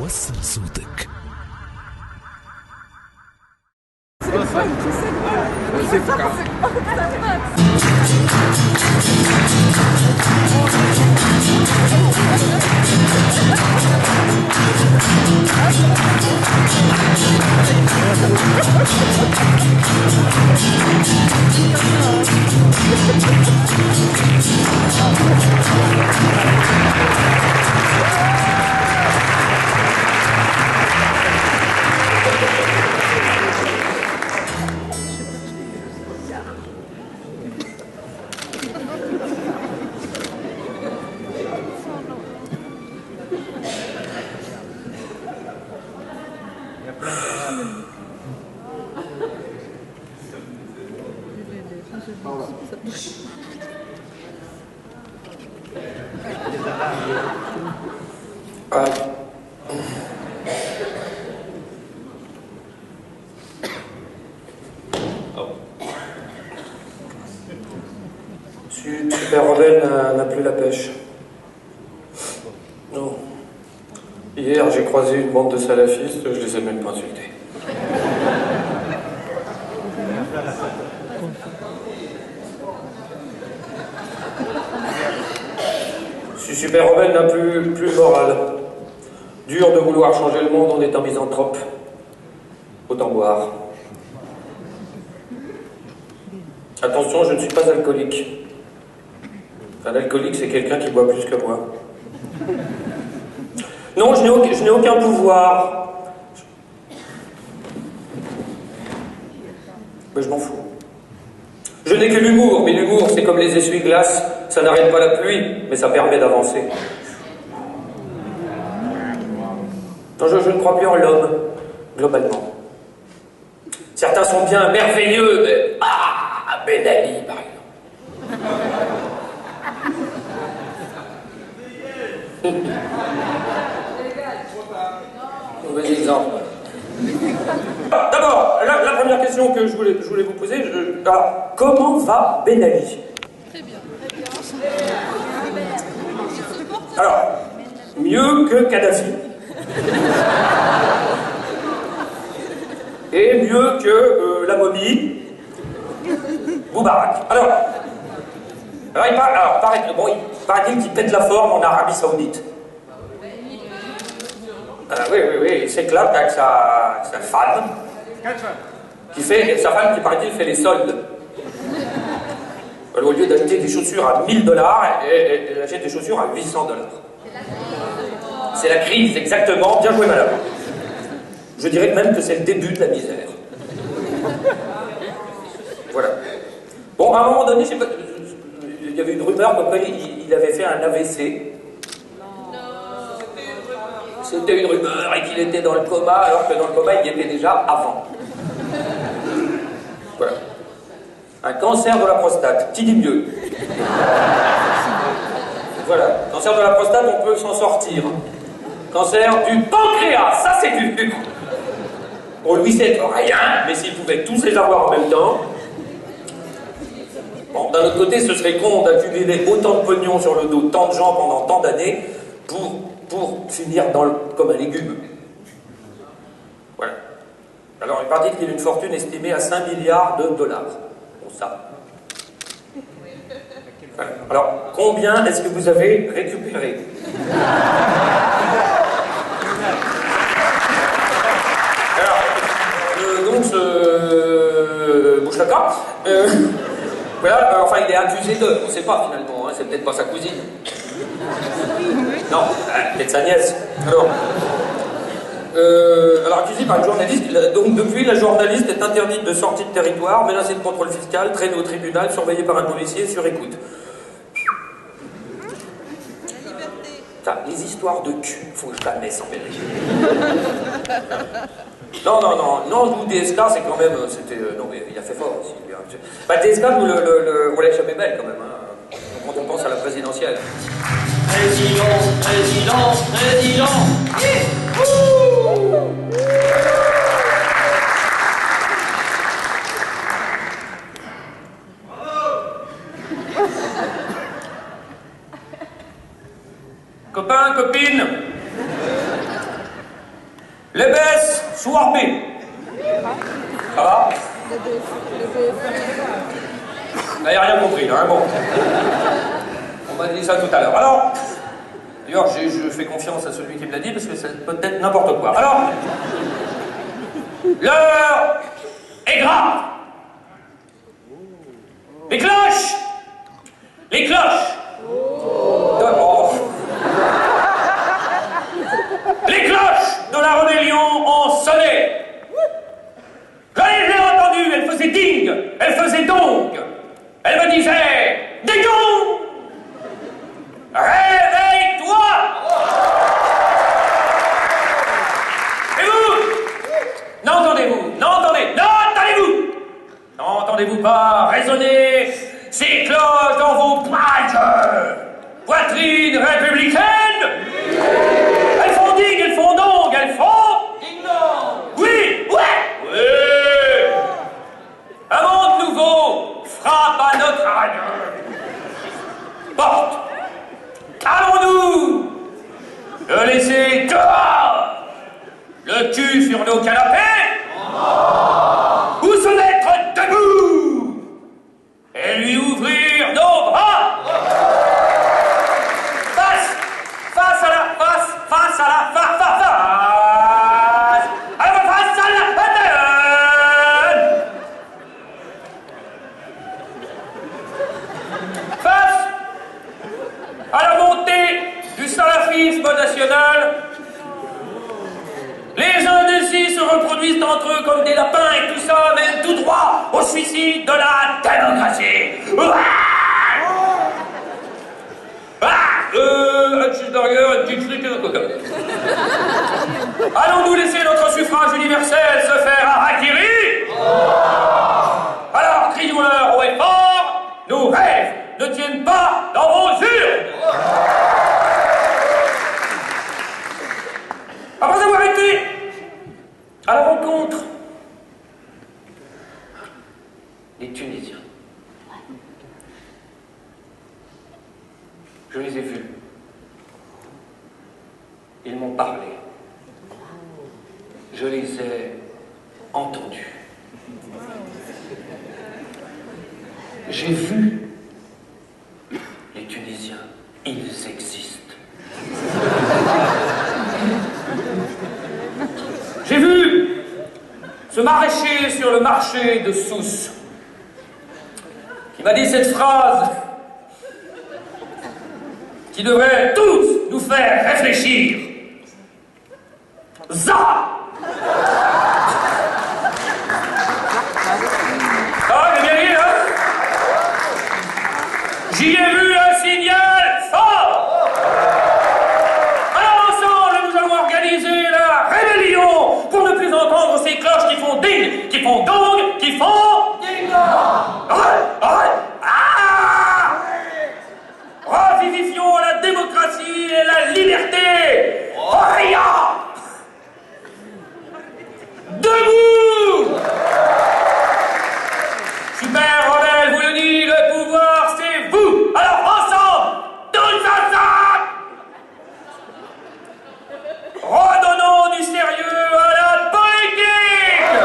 وصل صوتك. Super Rebelle n'a plus la pêche. Non. Hier, j'ai croisé une bande de salafistes, je les ai même pas insultés. Si Super Rebelle n'a plus le moral. Dur de vouloir changer le monde en étant misanthrope. Autant boire. Attention, je ne suis pas alcoolique. Un alcoolique, c'est quelqu'un qui boit plus que moi. Non, je n'ai aucun pouvoir. Mais je m'en fous. Je n'ai que l'humour, mais l'humour, c'est comme les essuie-glaces. Ça n'arrête pas la pluie, mais ça permet d'avancer. Non, je ne crois plus en l'homme, globalement. Certains sont bien merveilleux, mais... Ah, Ben Ali, par exemple. Mauvais exemple. D'abord, la première question que je voulais vous poser, comment va Ben Ali? Très bien. Alors, mieux que Kadhafi. Et mieux que la momie. Moubarak. Alors, paraît-il qu'il pète la forme en Arabie Saoudite. Oui, il s'éclate avec sa femme. Sa femme qui, paraît-il, fait les soldes. Au lieu d'acheter des chaussures à $1000, elle achète des chaussures à $800. C'est la crise, exactement. Bien joué, madame. Je dirais même que c'est le début de la misère. Voilà. Bon, à un moment donné, je sais pas, il y avait une rumeur comme quoi il avait fait un AVC. C'était une rumeur et qu'il était dans le coma, alors que dans le coma, il y était déjà avant. Voilà. Un cancer de la prostate. Qui dit mieux? Voilà. Cancer de la prostate, on peut s'en sortir. Cancer du pancréas, ça c'est du... Pour lui, c'est rien, mais s'il pouvait tous les avoir en même temps... Bon, d'un autre côté, ce serait con d'accumuler autant de pognon sur le dos de tant de gens pendant tant d'années pour finir comme un légume. Voilà. Alors, il paraît qu'il y a une fortune estimée à 5 milliards de dollars. Bon, ça. Voilà. Alors, combien est-ce que vous avez récupéré? Bouchlaka. Voilà, enfin il est accusé de, on ne sait pas finalement, hein, c'est peut-être pas sa cousine. Non, peut-être sa nièce. Alors accusé par une journaliste, donc depuis la journaliste est interdite de sortie de territoire, menacée de contrôle fiscal, traînée au tribunal, surveillée par un policier sur écoute. Ça, les histoires de cul, faut que je la laisse en vérité. Non, nous, DSK, c'est quand même, non, mais il a fait fort aussi. Bah, DSK, nous, le relève jamais belle, quand même, hein, quand on pense à la présidentielle. Président Copains, copines, Les baisses sous Orbé. Ça va? Vous n'avez rien compris, là, hein, bon. On m'a dit ça tout à l'heure. Alors, d'ailleurs, je fais confiance à celui qui me l'a dit, parce que c'est peut-être n'importe quoi. Alors, l'heure est grave. Les cloches! Les cloches! Oh. Les cloches de la rébellion ont sonné. Je les ai entendues, elles faisaient ding, elles faisaient dong. Elles me disaient, Dégon! Réveille-toi! Et vous? N'entendez-vous? N'entendez-vous pas résonner ces cloches dans vos poitrines républicaines? Elles font ding, elles font dong, elles font... Ding-dong! Oui! Ouais! Oui! Un monde nouveau frappe à notre radio. Porte! Allons-nous le laisser dehors, le cul sur nos canapés, ou se mettre debout et lui ouvrir nos bras? Face à la face à la face à la face à la montée du salafisme national. Les indécis se reproduisent entre eux comme des lapins et tout ça mène tout droit au suicide de la démocratie. Allons-nous laisser notre suffrage universel se faire harakiri? Alors crions-leur haut et fort, nos rêves ne tiennent pas dans vos urnes. Après avoir été à la rencontre des Tunisiens, je les ai vus. Ils m'ont parlé. Je les ai entendus. J'ai vu les Tunisiens. Ils existent. J'ai vu ce maraîcher sur le marché de Sousse qui m'a dit cette phrase qui devrait tous nous faire réfléchir. Ça! Ah, j'ai bien dit, hein? J'y ai vu un signal fort! Alors ensemble, nous allons organiser la rébellion pour ne plus entendre ces cloches qui font ding, qui font dong, qui font... Ding-dong! Revivifions la démocratie et la liberté! Rien! Debout! Super rebelle vous le dit, le pouvoir c'est vous! Alors ensemble, tous ensemble! Redonnons du sérieux à la politique!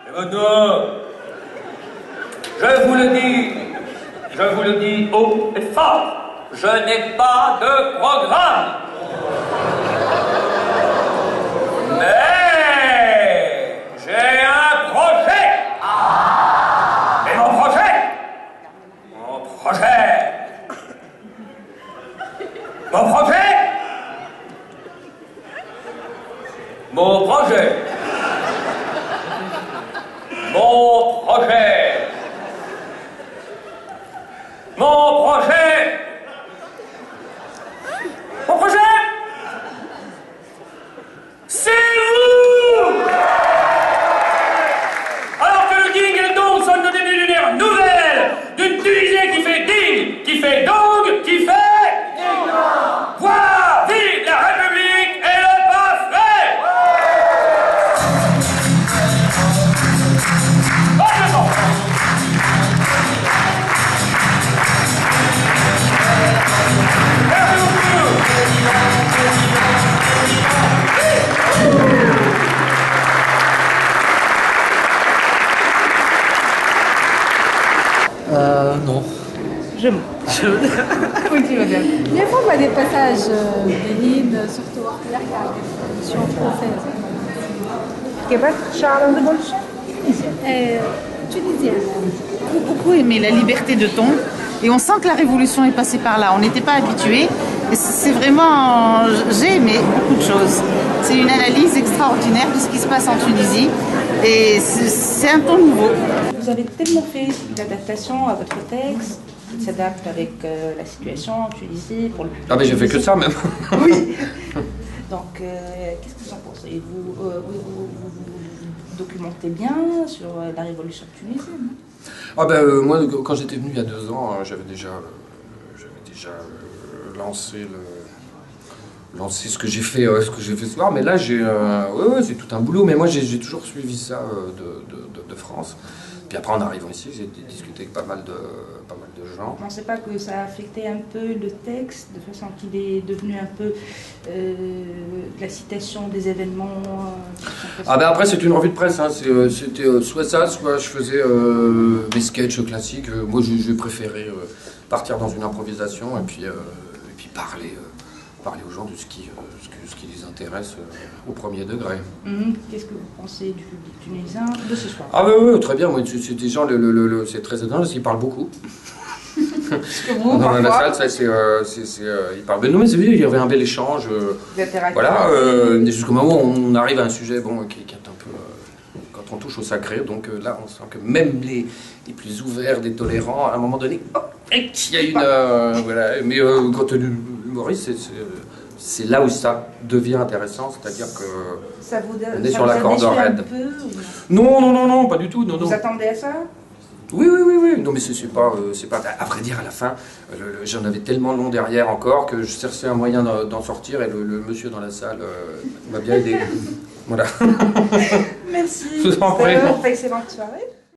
Et maintenant, je vous le dis haut et fort, je n'ai pas de programme. Mais j'ai un projet. Et mon projet, mon projet, mon projet, c'est vous! Alors que le ding et le dong sonnent le début d'une ère nouvelle, d'une Tunisie qui fait ding, qui fait dong, qui fait ding. Voilà, vive la République et le parfait! Merci beaucoup. mens. Je mens. Oui, madame. Des fois, on a des passages bénigne, surtout hors sur française. كيفاش شعر révolution Tunisienne. Beaucoup aimé la liberté de ton et on sent que la révolution est passée par là. On n'était pas habitués. C'est vraiment, j'ai aimé beaucoup de choses. C'est une analyse extraordinaire de ce qui se passe en Tunisie et c'est un ton nouveau. Vous avez tellement fait d'adaptation à votre texte, qui s'adapte avec la situation en Tunisie pour le public. Ah mais j'ai fait que ça même. Oui. Donc, qu'est-ce que vous en pensez? Vous documentez bien sur la révolution tunisienne? Ah ben moi quand j'étais venu il y a 2 ans, j'avais déjà lancé ce que j'ai fait ce soir, mais là ouais, c'est tout un boulot, mais moi j'ai toujours suivi ça de France. Puis après en arrivant ici, j'ai discuté avec pas mal de gens. Vous ne pensez pas que ça a affecté un peu le texte, de façon qu'il est devenu un peu la citation des événements Ah ben après c'est une revue de presse, hein. C'était soit ça, soit je faisais mes sketchs classiques. Moi j'ai préféré partir dans une improvisation et puis parler aux gens de ce qui les intéresse au premier degré. Qu'est-ce que vous pensez du public tunisien de ce soir? Ah oui, très bien, moi, c'est des gens, c'est très étonnant parce qu'ils parlent beaucoup. Dans la salle, ils parlent. Mais non, mais c'est vrai, il y avait un bel échange. Voilà, jusqu'au moment où on arrive à un sujet qui est un peu... quand on touche au sacré, donc là, on sent que même les plus ouverts, des tolérants, à un moment donné, il y a une... voilà, mais quand l'humoriste, c'est là où ça devient intéressant, c'est-à-dire que on est sur la corde raide. Non, pas du tout. Non. Vous attendez à ça? Oui. Non, mais c'est pas. À vrai dire, à la fin, j'en avais tellement long derrière encore que je cherchais un moyen d'en sortir et le monsieur dans la salle m'a bien aidé. Voilà. Merci. Je vous en prie. Excellente soirée.